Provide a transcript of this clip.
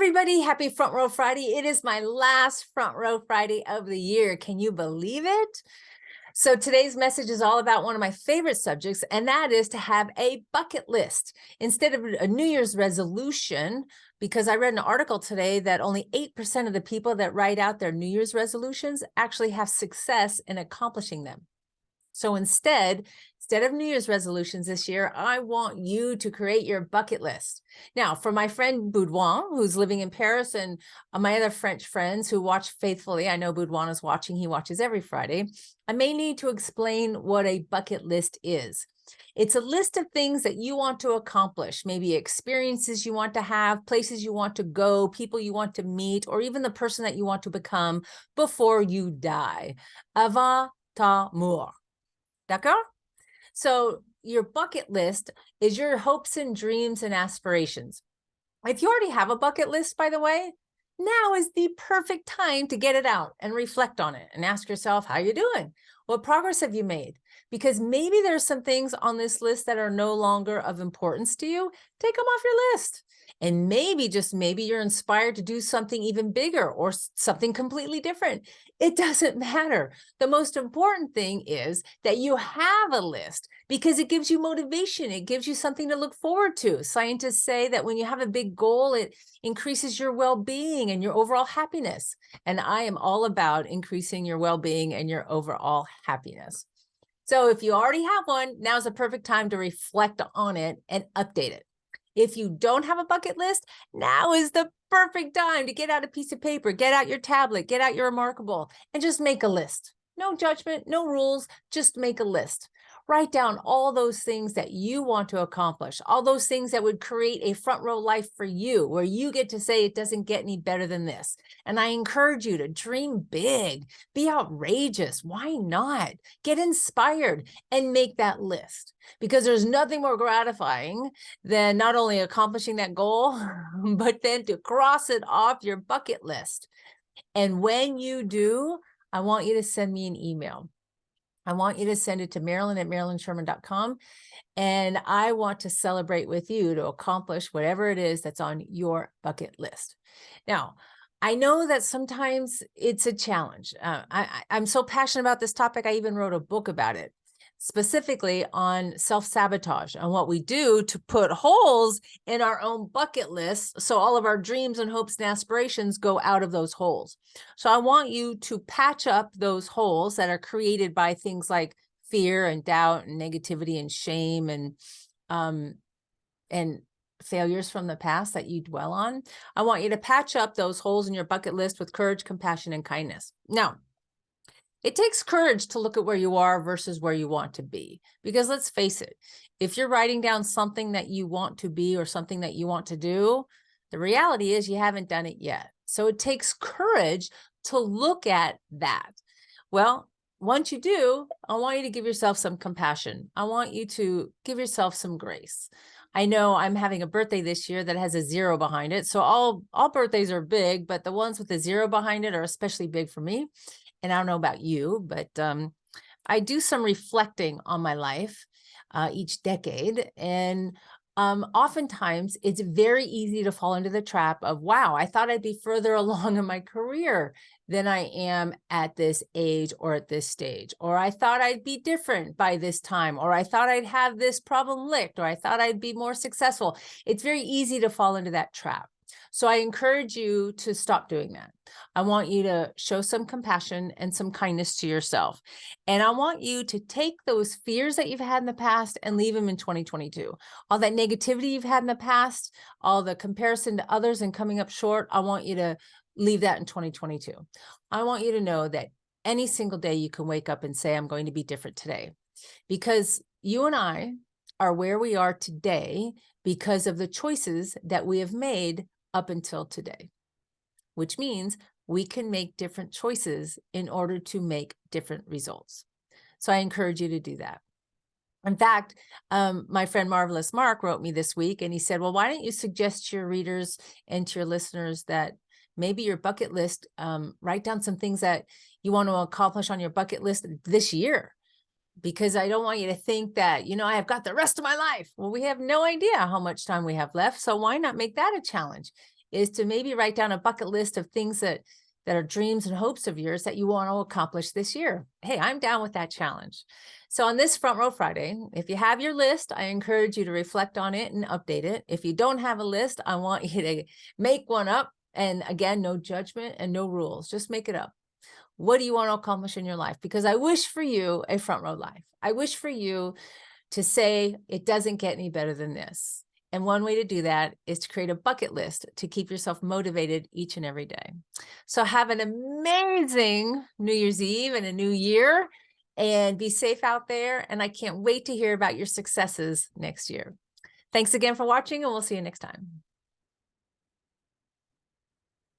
everybody. Happy Front Row Friday. It is my last Front Row Friday of the year. Can you believe it? So today's message is all about one of my favorite subjects, and that is to have a bucket list instead of a New Year's resolution, because I read an article today that only 8% of the people that write out their New Year's resolutions actually have success in accomplishing them. So instead of New Year's resolutions this year, I want you to create your bucket list. Now, for my friend Baudouin, who's living in Paris, and my other French friends who watch faithfully, I know Baudouin is watching, he watches every Friday, I may need to explain what a bucket list is. It's a list of things that you want to accomplish, maybe experiences you want to have, places you want to go, people you want to meet, or even the person that you want to become before you die. Avant ta mort. D'accord? So your bucket list is your hopes and dreams and aspirations. If you already have a bucket list, by the way, now is the perfect time to get it out and reflect on it and ask yourself, how you doing? What progress have you made? Because maybe there's some things on this list that are no longer of importance to you. Take them off your list. And maybe, just maybe, you're inspired to do something even bigger or something completely different. It doesn't matter. The most important thing is that you have a list because it gives you motivation. It gives you something to look forward to. Scientists say that when you have a big goal, it increases your well-being and your overall happiness. And I am all about increasing your well-being and your overall happiness. So if you already have one, now's the perfect time to reflect on it and update it. If you don't have a bucket list, now is the perfect time to get out a piece of paper, get out your tablet, get out your Remarkable, and just make a list. No judgment, no rules, just make a list. Write down all those things that you want to accomplish, all those things that would create a front row life for you, where you get to say it doesn't get any better than this. And I encourage you to dream big, be outrageous. Why not? Get inspired and make that list, because there's nothing more gratifying than not only accomplishing that goal, but then to cross it off your bucket list. And when you do, I want you to send me an email. I want you to send it to Marilyn@MarilynSherman.com, and I want to celebrate with you to accomplish whatever it is that's on your bucket list. Now, I know that sometimes it's a challenge. I'm so passionate about this topic, I even wrote a book about it, specifically on self-sabotage and what we do to put holes in our own bucket list so all of our dreams and hopes and aspirations go out of those holes. So I want you to patch up those holes that are created by things like fear and doubt and negativity and shame and failures from the past that you dwell on. I want you to patch up those holes in your bucket list with courage, compassion, and kindness. Now, it takes courage to look at where you are versus where you want to be. Because let's face it, if you're writing down something that you want to be or something that you want to do, the reality is you haven't done it yet. So it takes courage to look at that. Well, once you do, I want you to give yourself some compassion. I want you to give yourself some grace. I know I'm having a birthday this year that has a 0 behind it. So all birthdays are big, but the ones with a 0 behind it are especially big for me. And I don't know about you, but I do some reflecting on my life each decade. And oftentimes it's very easy to fall into the trap of, wow, I thought I'd be further along in my career than I am at this age or at this stage. Or I thought I'd be different by this time. Or I thought I'd have this problem licked. Or I thought I'd be more successful. It's very easy to fall into that trap. So I encourage you to stop doing that. I want you to show some compassion and some kindness to yourself. And I want you to take those fears that you've had in the past and leave them in 2022. All that negativity you've had in the past, all the comparison to others and coming up short, I want you to leave that in 2022. I want you to know that any single day you can wake up and say, I'm going to be different today. Because you and I are where we are today because of the choices that we have made up until today, which means we can make different choices in order to make different results. So I encourage you to do that. In fact, my friend Marvelous Mark wrote me this week and he said, well, why don't you suggest to your readers and to your listeners that maybe your bucket list, write down some things that you want to accomplish on your bucket list this year. Because I don't want you to think that, you know, I have got the rest of my life. Well, we have no idea how much time we have left. So why not make that a challenge? is to maybe write down a bucket list of things that are dreams and hopes of yours that you want to accomplish this year. Hey, I'm down with that challenge. So on this Front Row Friday, if you have your list, I encourage you to reflect on it and update it. If you don't have a list, I want you to make one up. And again, no judgment and no rules, just make it up. What do you want to accomplish in your life? Because I wish for you a front row life. I wish for you to say, it doesn't get any better than this. And one way to do that is to create a bucket list to keep yourself motivated each and every day. So have an amazing New Year's Eve and a new year, and be safe out there. And I can't wait to hear about your successes next year. Thanks again for watching, and we'll see you next time.